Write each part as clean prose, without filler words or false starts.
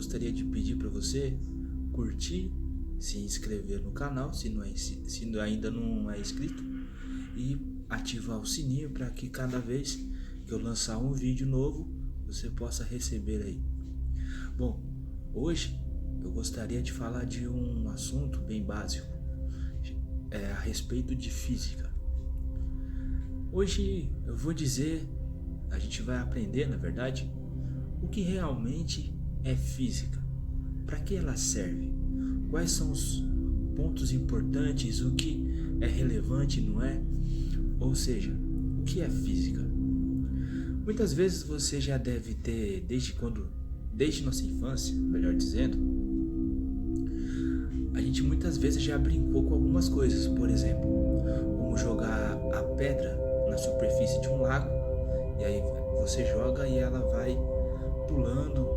gostaria de pedir para você curtir, se inscrever no canal, se ainda não é inscrito, e ativar o sininho para que cada vez que eu lançar um vídeo novo, você possa receber aí. Bom, hoje eu gostaria de falar de um assunto bem básico, a respeito de física. Hoje eu vou dizer, a gente vai aprender, na verdade, o que realmente é física, para que ela serve, quais são os pontos importantes, o que é relevante, não é? Ou seja, o que é física? Muitas vezes você já deve ter, desde nossa infância, melhor dizendo, a gente muitas vezes já brincou com algumas coisas, por exemplo, como jogar a pedra na superfície de um lago, e aí você joga e ela vai pulando,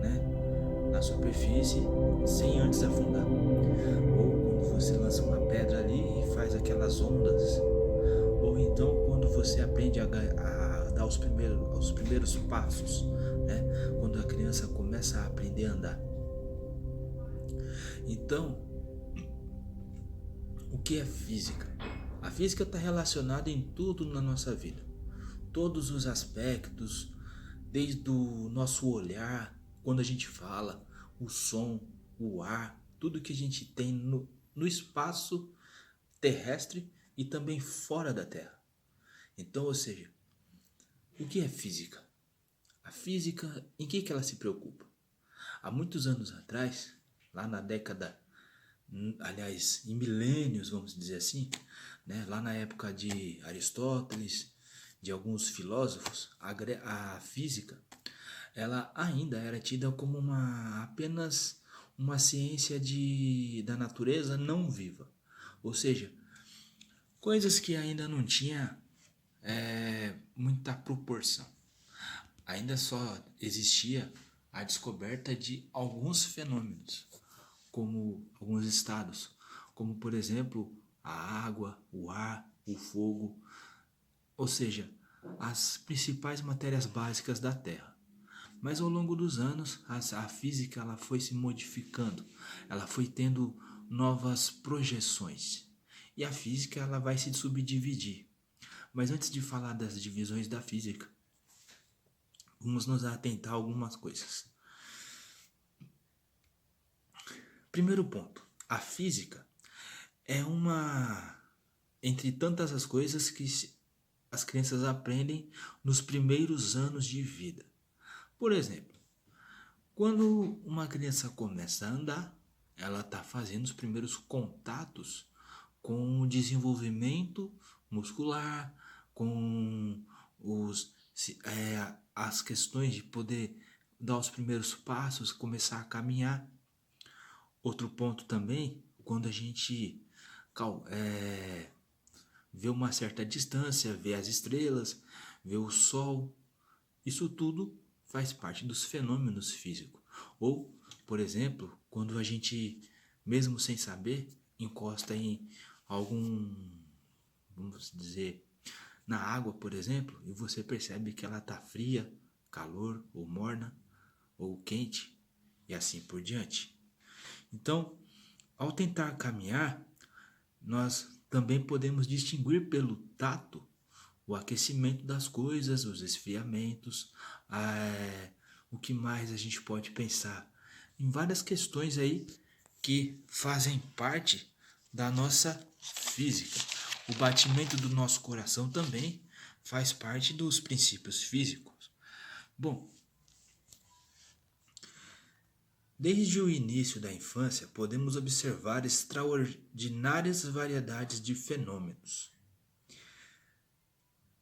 né, na superfície sem antes afundar. Ou quando você lança uma pedra ali e faz aquelas ondas. Ou então quando você aprende a dar os primeiros passos, né, quando a criança começa a aprender a andar. Então, o que é física? A física está relacionada em tudo na nossa vida. Todos os aspectos, desde o nosso olhar, quando a gente fala, o som, o ar, tudo que a gente tem no espaço terrestre e também fora da Terra. Então, ou seja, o que é física? A física, em que ela se preocupa? Há muitos anos atrás, lá na década, aliás, em milênios, vamos dizer assim, né, lá na época de Aristóteles, de alguns filósofos, a física, ela ainda era tida como apenas uma ciência da natureza não viva. Ou seja, coisas que ainda não tinha muita proporção. Ainda só existia a descoberta de alguns fenômenos, como alguns estados, como por exemplo a água, o ar, o fogo, ou seja, as principais matérias básicas da Terra. Mas ao longo dos anos, a física ela foi se modificando, ela foi tendo novas projeções. E a física ela vai se subdividir. Mas antes de falar das divisões da física, vamos nos atentar a algumas coisas. Primeiro ponto, a física é entre tantas as coisas que as crianças aprendem nos primeiros anos de vida. Por exemplo, quando uma criança começa a andar, ela está fazendo os primeiros contatos com o desenvolvimento muscular, com as questões de poder dar os primeiros passos, começar a caminhar. Outro ponto também, quando a gente vê uma certa distância, vê as estrelas, vê o sol, isso tudo faz parte dos fenômenos físicos. Ou, por exemplo, quando a gente, mesmo sem saber, encosta em algum, vamos dizer, na água, por exemplo, e você percebe que ela está fria, calor, ou morna, ou quente, e assim por diante. Então, ao tentar caminhar, nós também podemos distinguir pelo tato o aquecimento das coisas, os esfriamentos, o que mais a gente pode pensar em várias questões aí que fazem parte da nossa física. O batimento do nosso coração também faz parte dos princípios físicos. Bom, desde o início da infância podemos observar extraordinárias variedades de fenômenos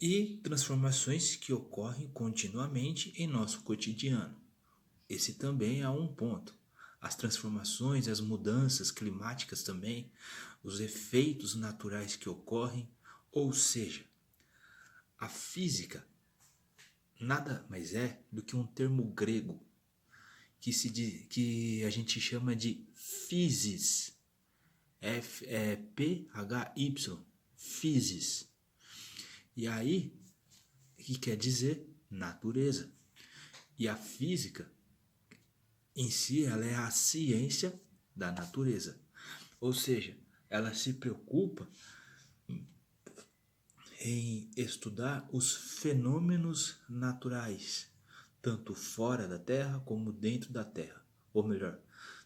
e transformações que ocorrem continuamente em nosso cotidiano. Esse também é um ponto. As transformações, as mudanças climáticas também, os efeitos naturais que ocorrem, ou seja, a física nada mais é do que um termo grego que a gente chama de physis, Phy, physis. E aí, que quer dizer natureza. E a física, em si, ela é a ciência da natureza. Ou seja, ela se preocupa em estudar os fenômenos naturais, tanto fora da Terra como dentro da Terra. Ou melhor,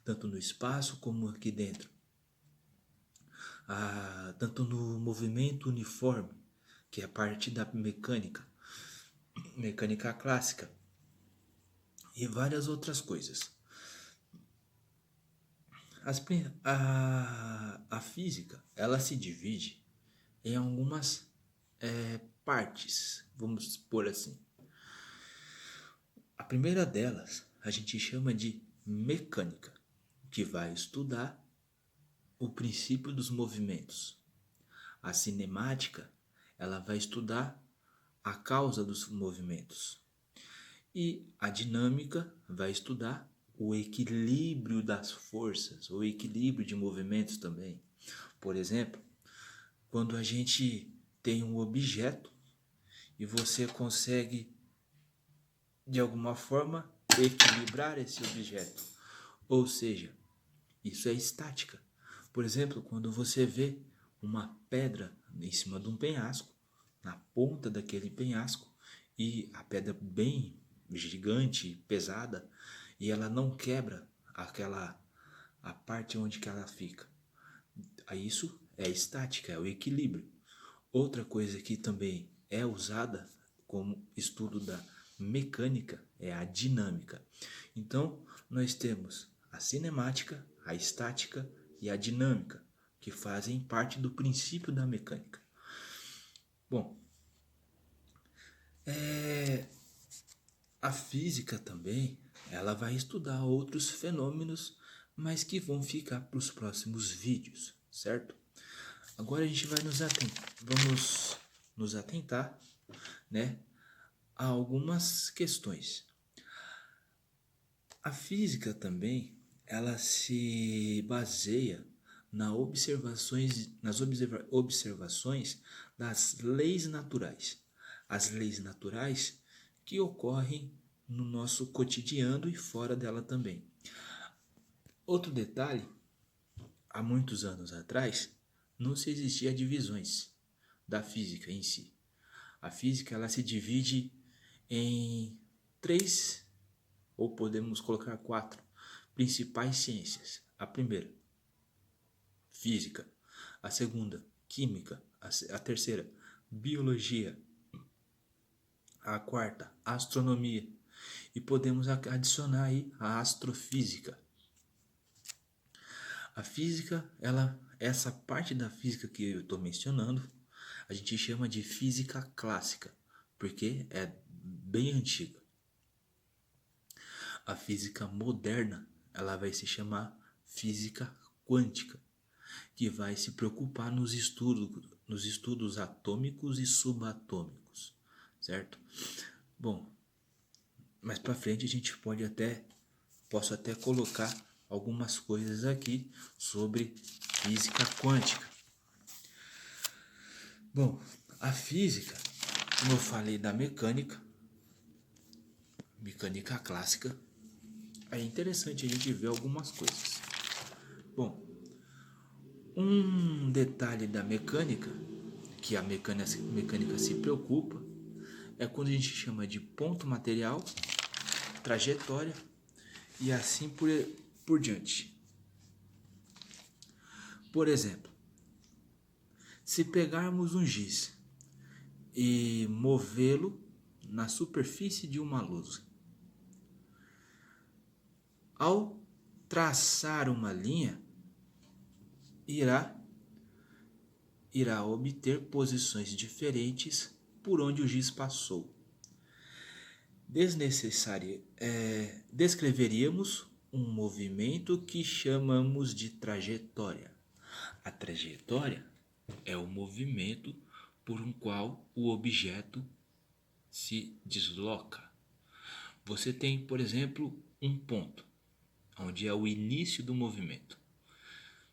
tanto no espaço como aqui dentro. Tanto no movimento uniforme, que é parte da mecânica clássica, e várias outras coisas. A física, ela se divide em algumas partes, vamos por assim. A primeira delas a gente chama de mecânica, que vai estudar o princípio dos movimentos. A cinemática, ela vai estudar a causa dos movimentos. E a dinâmica vai estudar o equilíbrio das forças, o equilíbrio de movimentos também. Por exemplo, quando a gente tem um objeto e você consegue, de alguma forma, equilibrar esse objeto. Ou seja, isso é estática. Por exemplo, quando você vê uma pedra em cima de um penhasco, na ponta daquele penhasco, e a pedra bem gigante, pesada, e ela não quebra a parte onde que ela fica. Isso é estática, é o equilíbrio. Outra coisa que também é usada como estudo da mecânica é a dinâmica. Então, nós temos a cinemática, a estática e a dinâmica, que fazem parte do princípio da mecânica. Bom, a física também, ela vai estudar outros fenômenos, mas que vão ficar para os próximos vídeos, certo? Agora a gente vai vamos nos atentar, né, a algumas questões. A física também, ela se baseia nas observações das leis naturais. As leis naturais que ocorrem no nosso cotidiano e fora dela também. Outro detalhe, há muitos anos atrás, não se existia divisões da física em si. A física, ela se divide em 3, ou podemos colocar 4, principais ciências. A primeira, física. A segunda, química. A terceira, biologia. A quarta, astronomia. E podemos adicionar aí a astrofísica. A física, essa parte da física que eu estou mencionando, a gente chama de física clássica, porque é bem antiga. A física moderna, ela vai se chamar física quântica, que vai se preocupar nos estudos atômicos e subatômicos, certo? Bom, mais para frente a gente posso até colocar algumas coisas aqui sobre física quântica. Bom, a física, como eu falei da mecânica clássica, é interessante a gente ver algumas coisas. Bom, um detalhe da mecânica, que a mecânica se preocupa, é quando a gente chama de ponto material, trajetória e assim por diante. Por exemplo, se pegarmos um giz e movê-lo na superfície de uma lousa, ao traçar uma linha, irá obter posições diferentes por onde o giz passou. Descreveríamos um movimento que chamamos de trajetória. A trajetória é o movimento por um qual o objeto se desloca. Você tem, por exemplo, um ponto, onde é o início do movimento.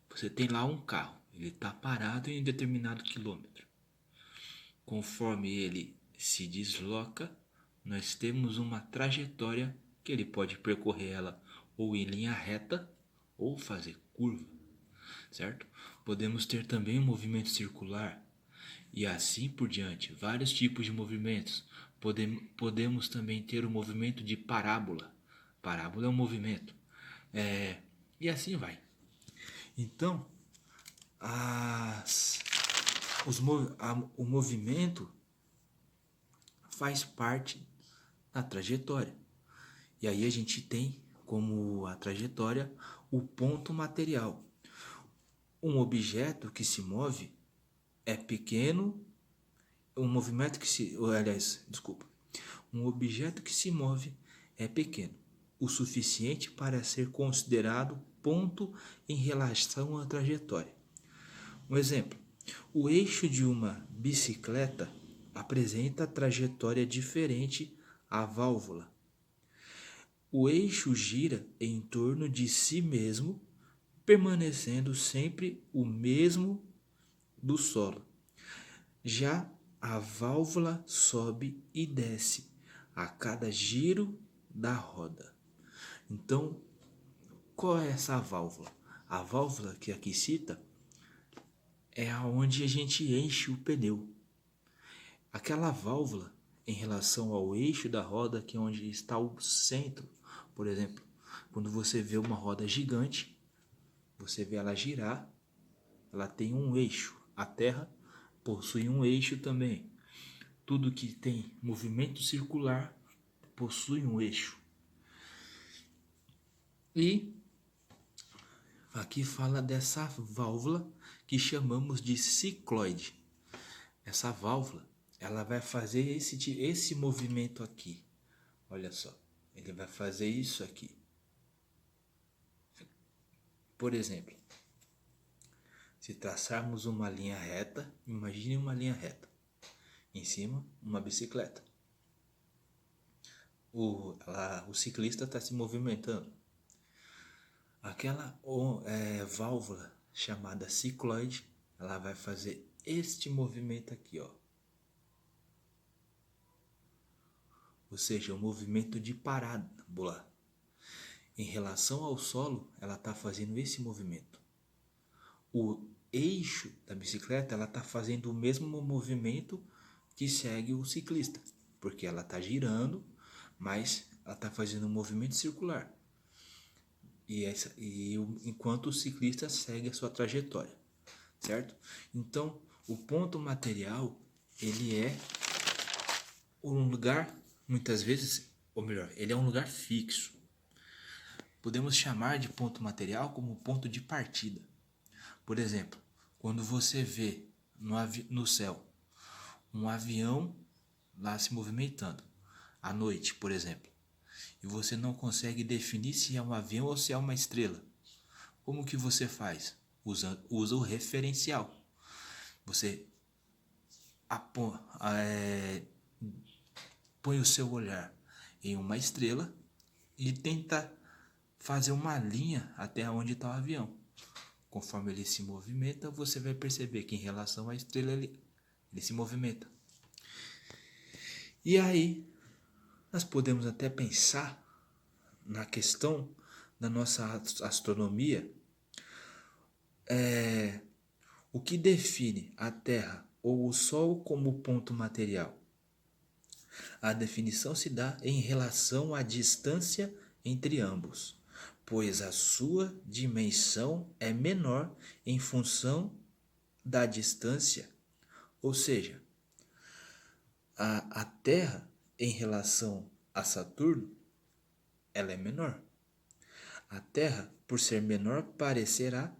Você tem lá um carro, ele está parado em um determinado quilômetro. Conforme ele se desloca, nós temos uma trajetória que ele pode percorrer ela ou em linha reta, ou fazer curva, certo? Podemos ter também um movimento circular e assim por diante, vários tipos de movimentos. Podemos também ter o movimento de parábola. Parábola é um movimento. E assim vai. Então, o movimento faz parte da trajetória. E aí a gente tem como a trajetória o ponto material. Um objeto que se move é pequeno, um objeto que se move é pequeno, o suficiente para ser considerado ponto em relação à trajetória. Um exemplo, o eixo de uma bicicleta apresenta trajetória diferente à válvula. O eixo gira em torno de si mesmo, permanecendo sempre o mesmo do solo. Já a válvula sobe e desce a cada giro da roda. Então, qual é essa válvula? A válvula que aqui cita é aonde a gente enche o pneu. Aquela válvula em relação ao eixo da roda, que é onde está o centro. Por exemplo, quando você vê uma roda gigante, você vê ela girar, ela tem um eixo. A Terra possui um eixo também. Tudo que tem movimento circular possui um eixo. E aqui fala dessa válvula que chamamos de cicloide. Essa válvula, ela vai fazer esse movimento aqui. Olha só, ele vai fazer isso aqui. Por exemplo, se traçarmos uma linha reta, imagine uma linha reta. Em cima, uma bicicleta. O ciclista está se movimentando. Aquela válvula chamada cicloide, ela vai fazer este movimento aqui, ó. Ou seja, um movimento de parábola. Em relação ao solo, ela está fazendo esse movimento. O eixo da bicicleta, ela está fazendo o mesmo movimento que segue o ciclista, porque ela está girando, mas ela está fazendo um movimento circular. Enquanto o ciclista segue a sua trajetória, certo? Então, o ponto material, ele é um lugar, muitas vezes, ou melhor, ele é um lugar fixo. Podemos chamar de ponto material como ponto de partida. Por exemplo, quando você vê no céu um avião lá se movimentando, à noite, por exemplo, e você não consegue definir se é um avião ou se é uma estrela, como que você faz? Usa o referencial. Você põe o seu olhar em uma estrela e tenta fazer uma linha até onde está o avião. Conforme ele se movimenta, você vai perceber que em relação à estrela ele se movimenta. E aí, nós podemos até pensar na questão da nossa astronomia. O que define a Terra ou o Sol como ponto material? A definição se dá em relação à distância entre ambos, pois a sua dimensão é menor em função da distância. Ou seja, a Terra em relação a Saturno, ela é menor. A Terra, por ser menor, parecerá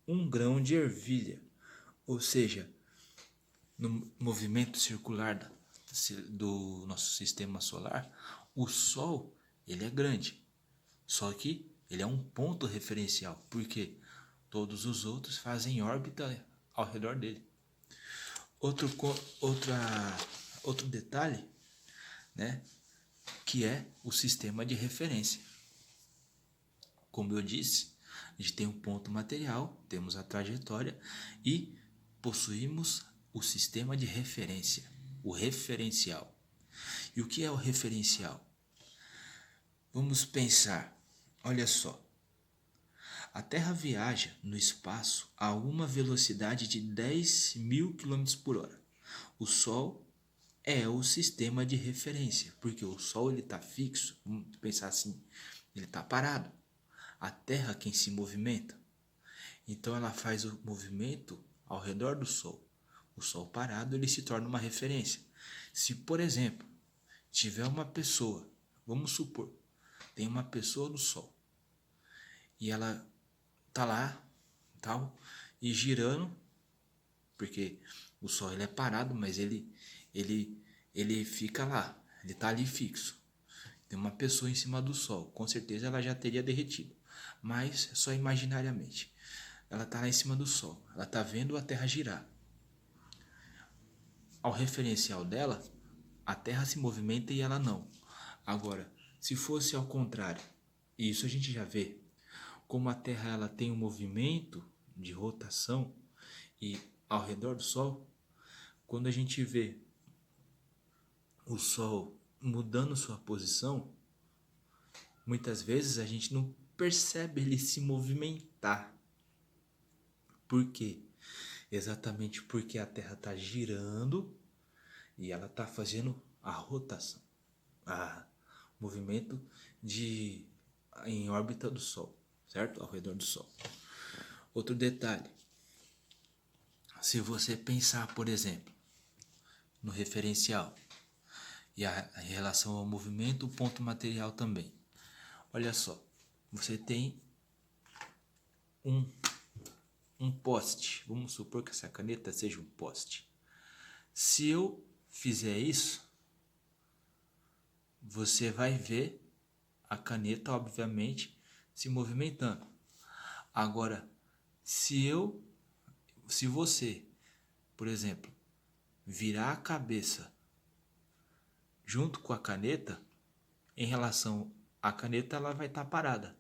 um grão de ervilha. Ou seja, no movimento circular do nosso sistema solar, o Sol, ele é grande. Só que ele é um ponto referencial, porque todos os outros fazem órbita ao redor dele. Outro detalhe, né, que é o sistema de referência. Como eu disse, a gente tem um ponto material, temos a trajetória e possuímos o sistema de referência, o referencial. E o que é o referencial? Vamos pensar, olha só. A Terra viaja no espaço a uma velocidade de 10.000 quilômetros por hora. O Sol é o sistema de referência, porque o Sol ele está fixo, vamos pensar assim, ele está parado. A Terra quem se movimenta. Então ela faz o movimento ao redor do Sol. O Sol parado ele se torna uma referência. Se, por exemplo, tiver uma pessoa, vamos supor, tem uma pessoa no Sol e ela tá lá, tal, e girando, porque o Sol ele é parado, mas ele fica lá, ele tá ali fixo. Tem uma pessoa em cima do Sol, com certeza ela já teria derretido, mas só imaginariamente. Ela tá lá em cima do Sol, ela tá vendo a Terra girar. Ao referencial dela, a Terra se movimenta e ela não. Agora, se fosse ao contrário, e isso a gente já vê, como a Terra ela tem um movimento de rotação e ao redor do Sol, quando a gente vê o Sol mudando sua posição, muitas vezes a gente não percebe ele se movimentar. Por quê? Exatamente porque a Terra está girando e ela está fazendo a rotação, a movimento em órbita do Sol, certo? Ao redor do Sol. Outro detalhe, se você pensar, por exemplo, no referencial e em relação ao movimento, o ponto material também. Olha só, você tem um poste, vamos supor que essa caneta seja um poste. Se eu fizer isso, você vai ver a caneta, obviamente, se movimentando. Agora, se você, por exemplo, virar a cabeça junto com a caneta, em relação à caneta, ela vai estar parada.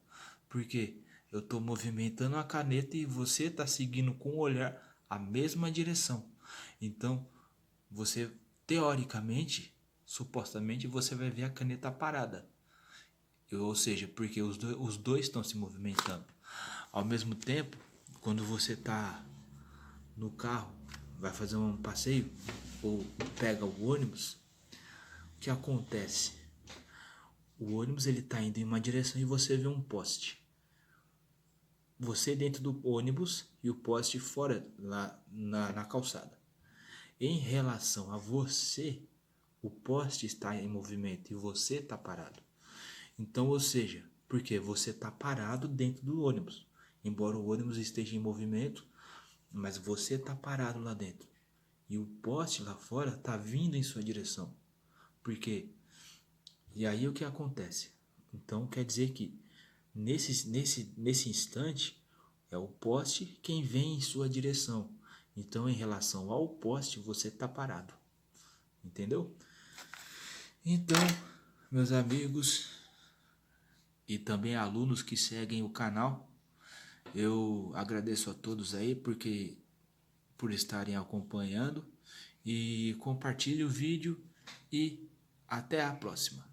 Porque eu estou movimentando a caneta e você está seguindo com o olhar a mesma direção. Então, você, teoricamente, supostamente, você vai ver a caneta parada. Ou seja, porque os dois estão se movimentando. Ao mesmo tempo, quando você está no carro, vai fazer um passeio ou pega o ônibus, o que acontece? O ônibus ele está indo em uma direção e você vê um poste. Você dentro do ônibus e o poste fora lá na calçada. Em relação a você, o poste está em movimento e você está parado. Então, ou seja, porque você está parado dentro do ônibus. Embora o ônibus esteja em movimento, mas você está parado lá dentro. E o poste lá fora está vindo em sua direção. Por quê? E aí o que acontece? Então quer dizer que nesse instante é o poste quem vem em sua direção. Então em relação ao poste você está parado. Entendeu? Então, meus amigos e também alunos que seguem o canal, eu agradeço a todos aí por estarem acompanhando e compartilhe o vídeo e até a próxima.